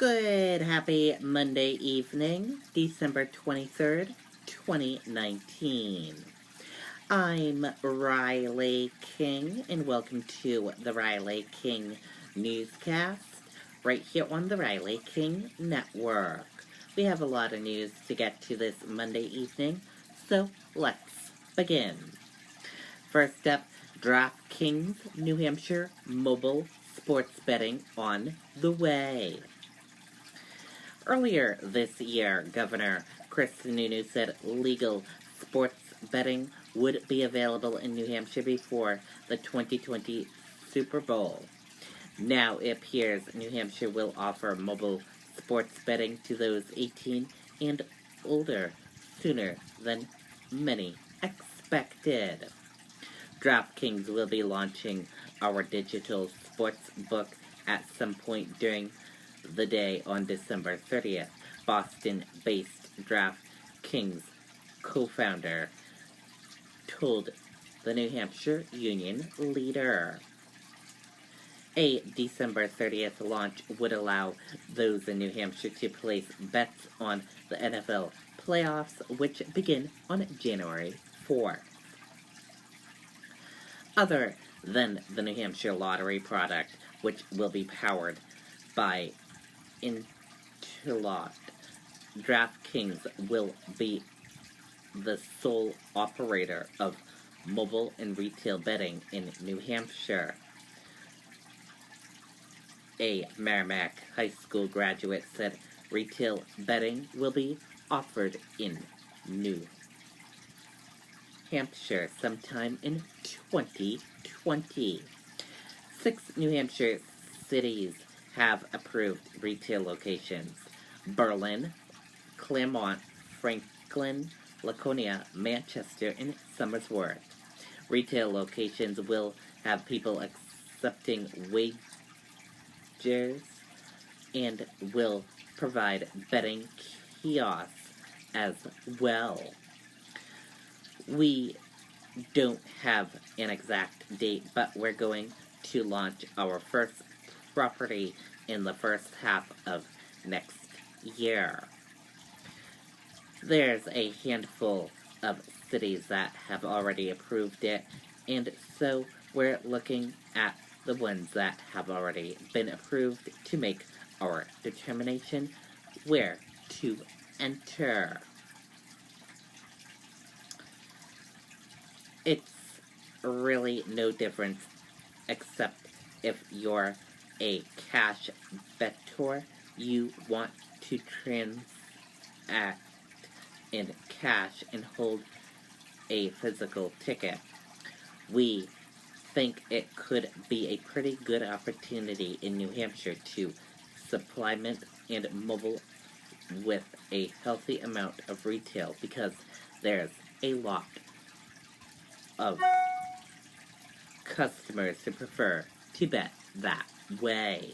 Good, happy Monday evening, December 23rd, 2019. I'm Riley King, and welcome to the Riley King Newscast, right here on the Riley King Network. We have a lot of news to get to this Monday evening, so let's begin. First up, DraftKings New Hampshire mobile sports betting on the way. Earlier this year, Governor Chris Sununu said legal sports betting would be available in New Hampshire before the 2020 Super Bowl. Now it appears New Hampshire will offer mobile sports betting to those 18 and older sooner than many expected. DraftKings will be launching our digital sports book at some point during the day on December 30th, Boston-based DraftKings co-founder told the New Hampshire Union Leader. A December 30th launch would allow those in New Hampshire to place bets on the NFL playoffs, which begin on January 4th. Other than the New Hampshire lottery product, which will be powered by Interlocked, DraftKings will be the sole operator of mobile and retail betting in New Hampshire. A Merrimack High School graduate said retail betting will be offered in New Hampshire sometime in 2020. 6 New Hampshire cities have approved retail locations: Berlin, Claremont, Franklin, Laconia, Manchester, and Somersworth. Retail locations will have people accepting wagers and will provide betting kiosks as well. We don't have an exact date, but we're going to launch our first property in the first half of next year. There's a handful of cities that have already approved it, and so we're looking at the ones that have already been approved to make our determination where to enter. It's really no difference except if you're a cash bettor, you want to transact in cash and hold a physical ticket. We think it could be a pretty good opportunity in New Hampshire to supplement and mobile with a healthy amount of retail because there's a lot of customers who prefer to bet that way.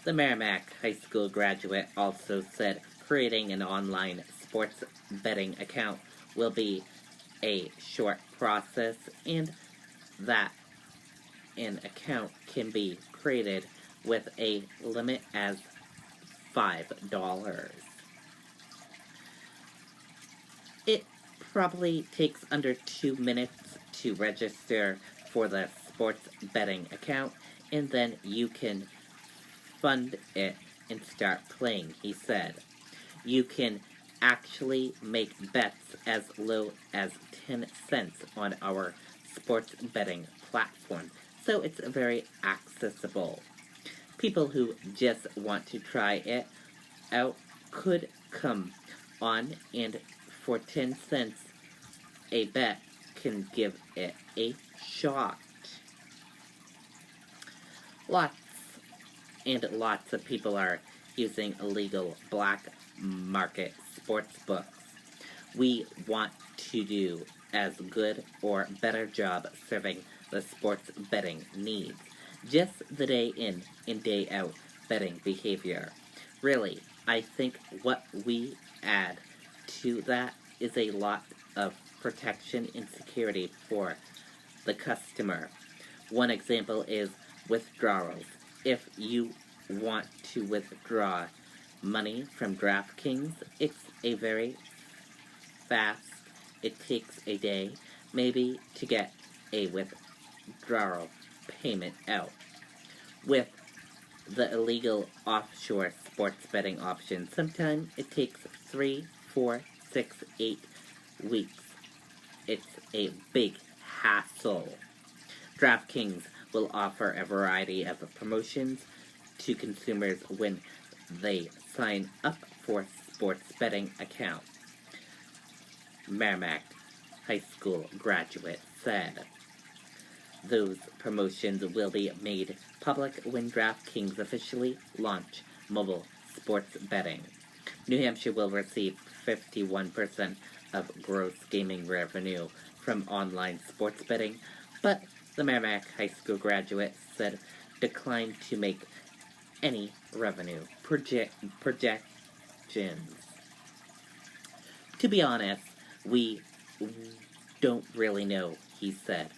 The Merrimack High School graduate also said creating an online sports betting account will be a short process and that an account can be created with a limit as $5. It probably takes under 2 minutes to register for the sports betting account, and then you can fund it and start playing, he said. You can actually make bets as low as 10 cents on our sports betting platform, so it's very accessible. People who just want to try it out could come on, and for 10 cents a bet can give it a shot. Lots of people are using illegal black market sports books. We want to do as good or better job serving the sports betting needs. Just the day in and day out betting behavior. Really, I think what we add to that is a lot of protection and security for the customer. One example is withdrawals. If you want to withdraw money from DraftKings, it's a very fast. It takes a day, maybe, to get a withdrawal payment out. With the illegal offshore sports betting option, sometimes it takes 3, 4, 6, 8 weeks. It's a big hassle. DraftKings will offer a variety of promotions to consumers when they sign up for sports betting accounts. Merrimack High School graduate said. Those promotions will be made public when DraftKings officially launch mobile sports betting. New Hampshire will receive 51% of gross gaming revenue from online sports betting, but the Merrimack High School graduate said declined to make any revenue projections. To be honest, we don't really know, he said.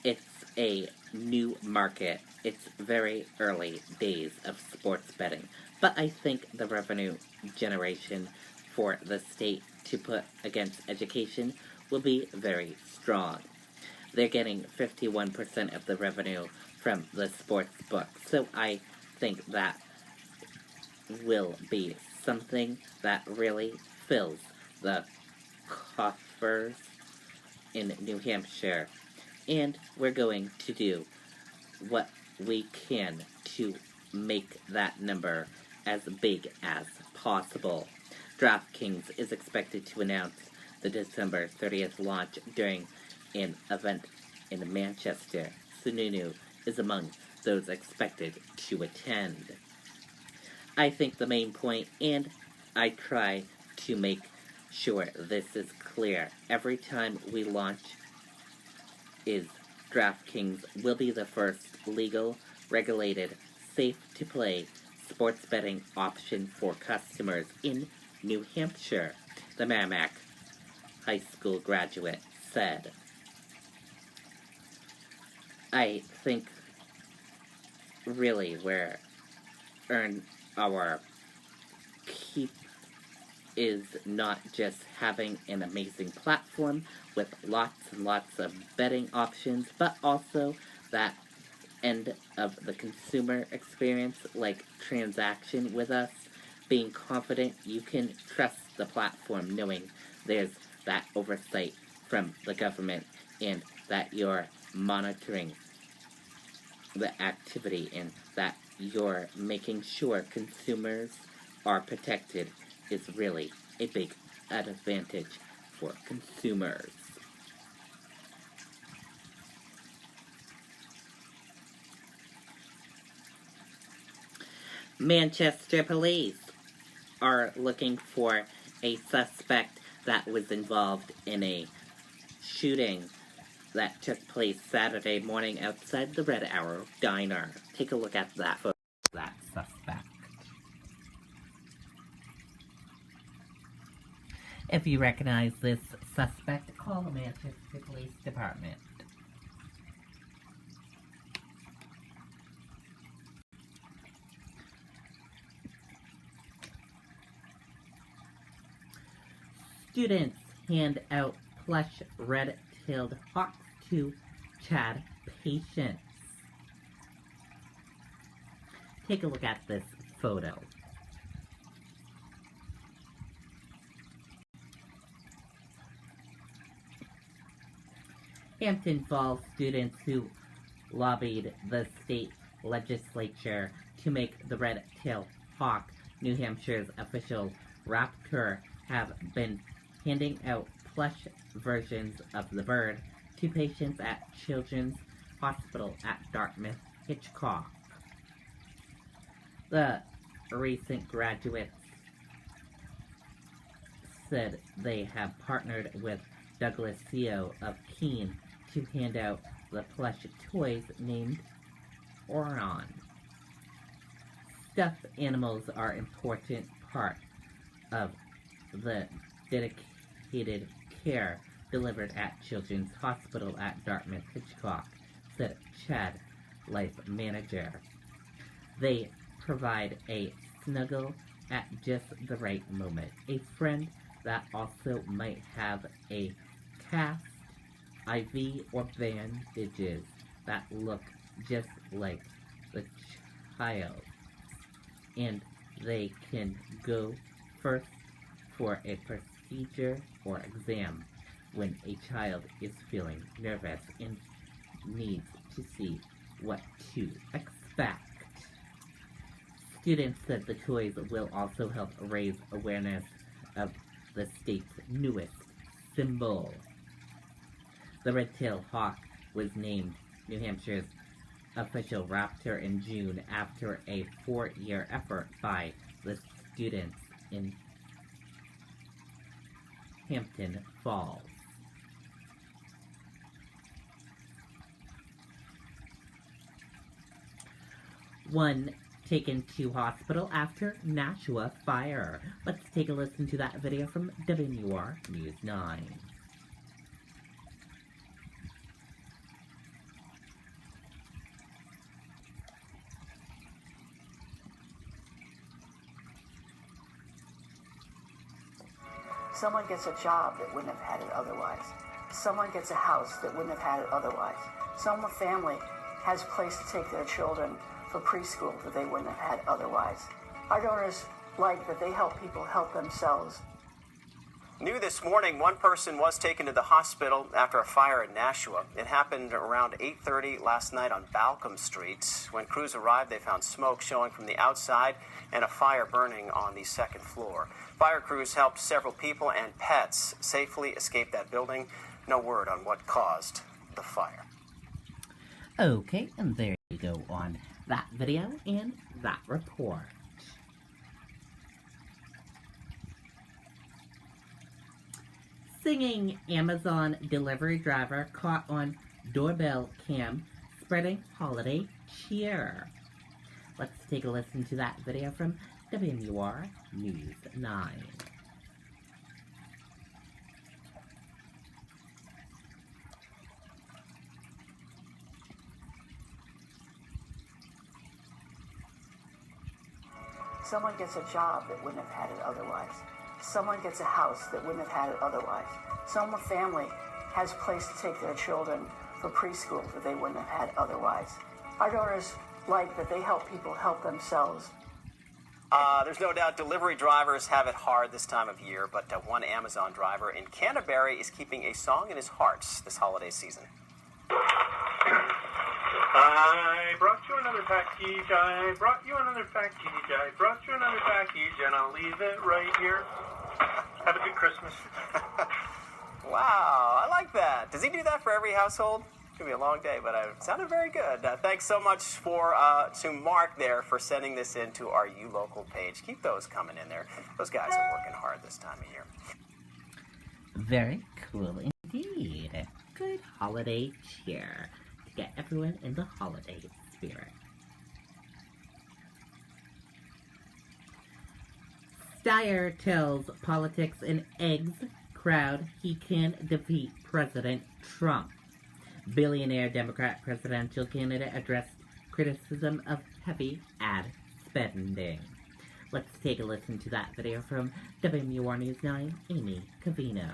It's a new market. It's very early days of sports betting, but I think the revenue generation for the state to put against education will be very strong. They're getting 51% of the revenue from the sports book, so I think that will be something that really fills the coffers in New Hampshire, and we're going to do what we can to make that number as big as possible. DraftKings is expected to announce the December 30th launch during an event in Manchester. Sununu is among those expected to attend. I think the main point, and I try to make sure this is clear every time we launch, is DraftKings will be the first legal, regulated, safe-to-play sports betting option for customers in New Hampshire, the Merrimack High School graduate said. I think really where our keep is not just having an amazing platform with lots and lots of betting options, but also that end of the consumer experience, like transaction with us, being confident you can trust the platform knowing there's that oversight from the government and that you're monitoring the activity and that you're making sure consumers are protected is really a big advantage for consumers. Manchester police are looking for a suspect that was involved in a shooting that took place Saturday morning outside the Red Arrow Diner. Take a look at that photo of that suspect. If you recognize this suspect, call the Manchester Police Department. Students hand out plush red-tailed hawks to Chad patients. Take a look at this photo. Hampton Falls students who lobbied the state legislature to make the red-tailed hawk New Hampshire's official raptor have been handing out plush versions of the bird to patients at Children's Hospital at Dartmouth Hitchcock. The recent graduates said they have partnered with Douglas Seo of Keene to hand out the plush toys named Orion. Stuffed animals are an important part of the dedicated care delivered at Children's Hospital at Dartmouth Hitchcock, said Chad Life Manager. They provide a snuggle at just the right moment. A friend that also might have a cast, IV, or bandages that look just like the child. And they can go first for a procedure or exam when a child is feeling nervous and needs to see what to expect. Students said the toys will also help raise awareness of the state's newest symbol. The red-tailed hawk was named New Hampshire's official raptor in June after a 4-year effort by the students in Hampton Falls. One taken to hospital after Nashua fire. Let's take a listen to that video from WNUR News 9. Someone gets a job that wouldn't have had it otherwise. Someone gets a house that wouldn't have had it otherwise. Some family has a place to take their children for preschool that they wouldn't have had otherwise. Our donors like that they help people help themselves. New this morning, one person was taken to the hospital after a fire in Nashua. It happened around 8:30 last night on Balcombe Street. When crews arrived, they found smoke showing from the outside and a fire burning on the second floor. Fire crews helped several people and pets safely escape that building. No word on what caused the fire. Okay, and there you go on that video and that report. Singing Amazon delivery driver caught on doorbell cam spreading holiday cheer. Let's take a listen to that video from WNUR News 9. Someone gets a job that wouldn't have had it otherwise. Someone gets a house that wouldn't have had it otherwise. Some family has a place to take their children for preschool that they wouldn't have had otherwise. Our donors like that they help people help themselves. There's no doubt delivery drivers have it hard this time of year, but one Amazon driver in Canterbury is keeping a song in his heart this holiday season. I brought you another package, I brought you another package, I brought you another package, and I'll leave it right here. Have a good Christmas. Wow, I like that. Does he do that for every household? It's going to be a long day, but it sounded very good. Thanks so much to Mark there for sending this in to our You Local page. Keep those coming in there. Those guys are working hard this time of year. Very cool indeed. Good holiday cheer to get everyone in the holiday spirit. Steyer tells Politics and Eggs crowd he can defeat President Trump. Billionaire Democrat presidential candidate addressed criticism of heavy ad spending. Let's take a listen to that video from WNUR News 9, Amy Cavino.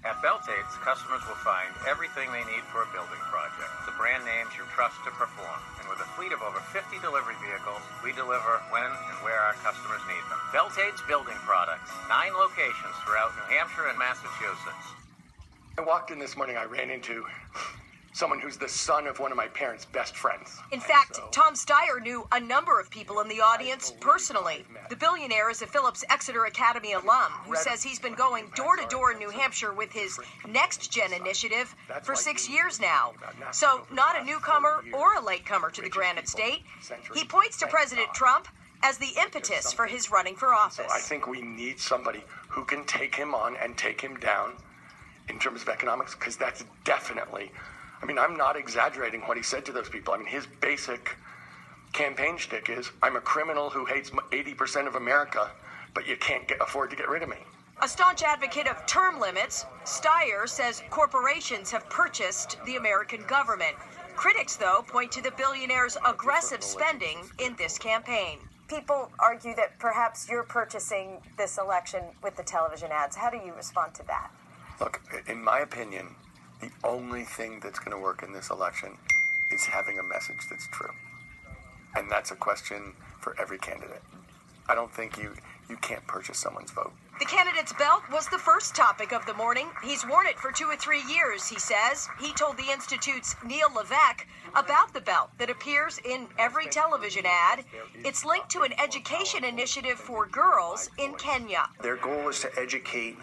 At Beltates, customers will find everything they need for a building project. The brand names you trust to perform. And with a fleet of over 50 delivery vehicles, we deliver when and where our customers need them. Beltates Building Products. 9 locations throughout New Hampshire and Massachusetts. I walked in this morning, I ran into someone who's the son of one of my parents' best friends. In fact, Tom Steyer knew a number of people in the audience personally. The billionaire is a Phillips Exeter Academy alum who says he's been going door to door in New Hampshire with his Next Gen initiative for 6 years now. So not a newcomer or a latecomer to the Granite State. He points to President Trump as the impetus for his running for office. So I think we need somebody who can take him on and take him down in terms of economics, because that's definitely, I mean, I'm not exaggerating what he said to those people. I mean, his basic campaign shtick is, I'm a criminal who hates 80% of America but you can't afford to get rid of me. A staunch advocate of term limits, Steyer says corporations have purchased the American government. Critics, though, point to the billionaire's aggressive spending in this campaign. People argue that perhaps you're purchasing this election with the television ads. How do you respond to that? Look, in my opinion, the only thing that's going to work in this election is having a message that's true. And that's a question for every candidate. I don't think you can't purchase someone's vote. The candidate's belt was the first topic of the morning. He's worn it for 2 or 3 years, he says. He told the Institute's Neil Levesque about the belt that appears in every television ad. It's linked to an education initiative for girls in Kenya. Their goal is to educate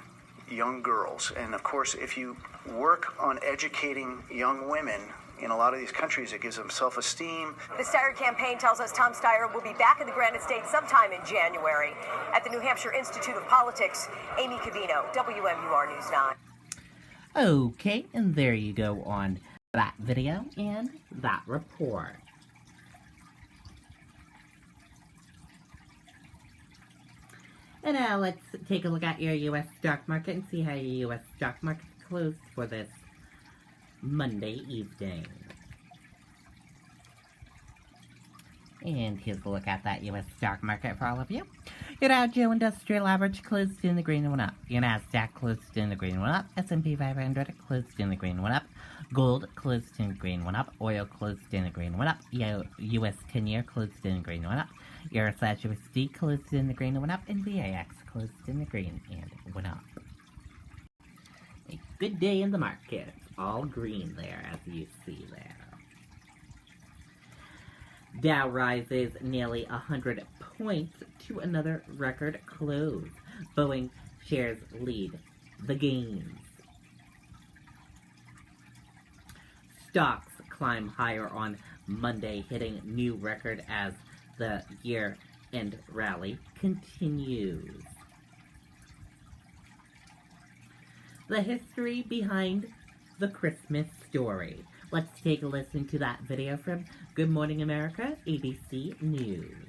young girls. And of course, if you work on educating young women in a lot of these countries, it gives them self-esteem. The Steyer campaign tells us Tom Steyer will be back in the Granite State sometime in January. At the New Hampshire Institute of Politics, Amy Cavino, WMUR News 9. Okay, and there you go on that video and that report. And now let's take a look at your U.S. stock market and see how your U.S. stock market closed for this Monday evening. And here's a look at that U.S. stock market for all of you. Your Dow Jones Industrial Average closed in the green and went up. Your Nasdaq closed in the green and went up. S&P 500 closed in the green and went up. Gold closed in the green and went up. Oil closed in the green and went up. U.S. 10-year closed in the green and went up. Euro/USD closed in the green and went up. And VAX closed in the green and went up. A good day in the market. All green there, as you see there. Dow rises nearly 100 points to another record close. Boeing shares lead the gains. Stocks climb higher on Monday, hitting new record as the year-end rally continues. The history behind the Christmas story. Let's take a listen to that video from Good Morning America, ABC News.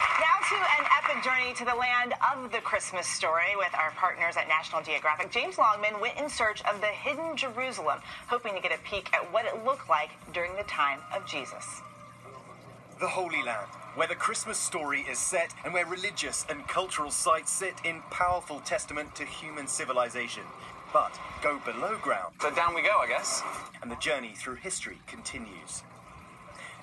Now to an epic journey to the land of the Christmas story with our partners at National Geographic. James Longman went in search of the hidden Jerusalem, hoping to get a peek at what it looked like during the time of Jesus. The Holy Land, where the Christmas story is set and where religious and cultural sites sit in powerful testament to human civilization. But go below ground. So down we go, I guess. And the journey through history continues.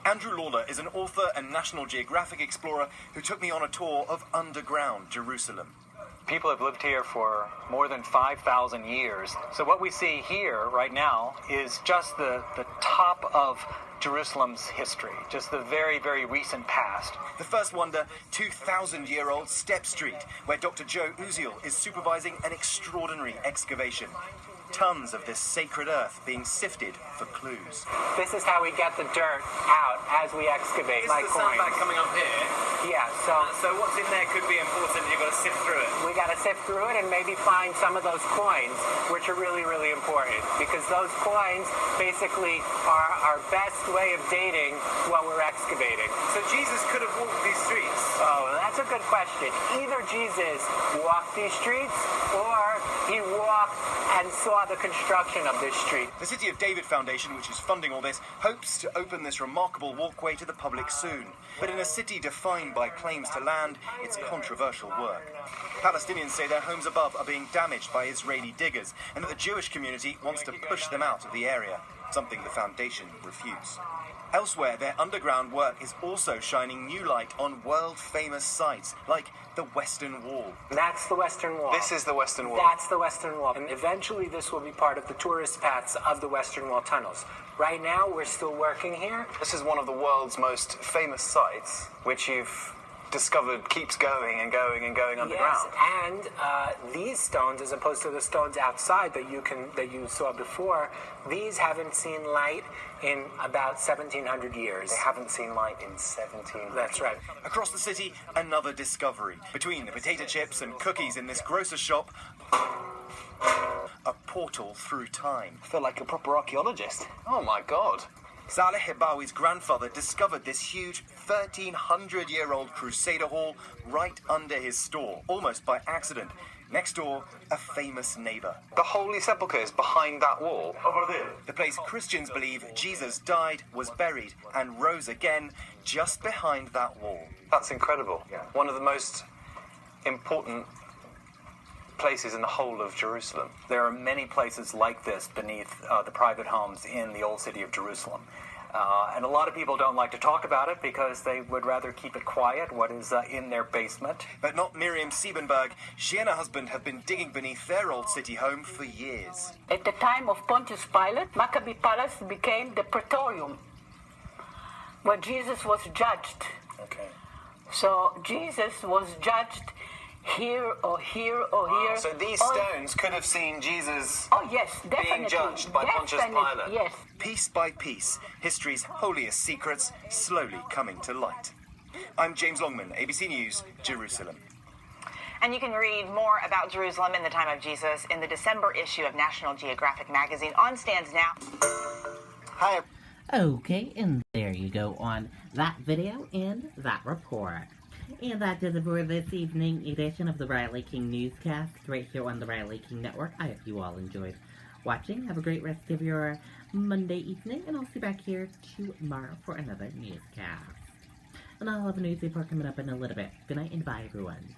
Andrew Lawler is an author and National Geographic explorer who took me on a tour of underground Jerusalem. People have lived here for more than 5,000 years. So what we see here right now is just the top of Jerusalem's history, just the very, very recent past. The first wonder, 2,000-year-old Step Street, where Dr. Joe Uziel is supervising an extraordinary excavation. Tons of this sacred earth being sifted for clues. This is how we get the dirt out as we excavate. This is the sandbag coming up here. Yeah, so what's in there could be important. You've got to sift through it. We got to sift through it and maybe find some of those coins, which are really, really important, because those coins basically are our best way of dating what we're excavating. So Jesus could have walked these streets? Oh, that's a good question. Either Jesus walked these streets or he walked and saw the construction of this street. The City of David Foundation, which is funding all this, hopes to open this remarkable walkway to the public soon. But in a city defined by claims to land, it's controversial work. Palestinians say their homes above are being damaged by Israeli diggers, and that the Jewish community wants to push them out of the area, something the foundation refutes. Elsewhere, their underground work is also shining new light on world-famous sites, like the Western Wall. That's the Western Wall. This is the Western Wall. That's the Western Wall. And eventually this will be part of the tourist paths of the Western Wall tunnels. Right now, we're still working here. This is one of the world's most famous sites, which you've discovered keeps going and going and going underground. Yes, and these stones, as opposed to the stones outside that you saw before, these haven't seen light in about 1,700 years. They haven't seen light in 17. That's right. Across the city, another discovery. Between the potato chips and cookies in this grocer's shop, A portal through time. I feel like a proper archaeologist. Oh my God. Saleh Hibawi's grandfather discovered this huge 1,300-year-old Crusader hall right under his store, almost by accident. Next door, a famous neighbor. The Holy Sepulchre is behind that wall. Over there. The place Christians believe Jesus died, was buried, and rose again just behind that wall. That's incredible. One of the most important places in the whole of Jerusalem. There are many places like this beneath the private homes in the old city of Jerusalem. And a lot of people don't like to talk about it because they would rather keep it quiet, what is in their basement. But not Miriam Siebenberg. She and her husband have been digging beneath their old city home for years. At the time of Pontius Pilate, Maccabi Palace became the Praetorium, where Jesus was judged. Okay. So Jesus was judged here or here or here. So these stones could have seen Jesus yes, definitely. being judged by Pontius Pilate. Yes. Piece by piece, history's holiest secrets slowly coming to light. I'm James Longman, ABC News, Jerusalem. And you can read more about Jerusalem in the time of Jesus in the December issue of National Geographic magazine, on stands now. Hi. Okay, and there you go on that video and that report. And that does it for this evening edition of the Riley King Newscast, right here on the Riley King Network. I hope you all enjoyed watching. Have a great rest of your Monday evening, and I'll see you back here tomorrow for another newscast. And I'll have a news report coming up in a little bit. Good night and bye, everyone.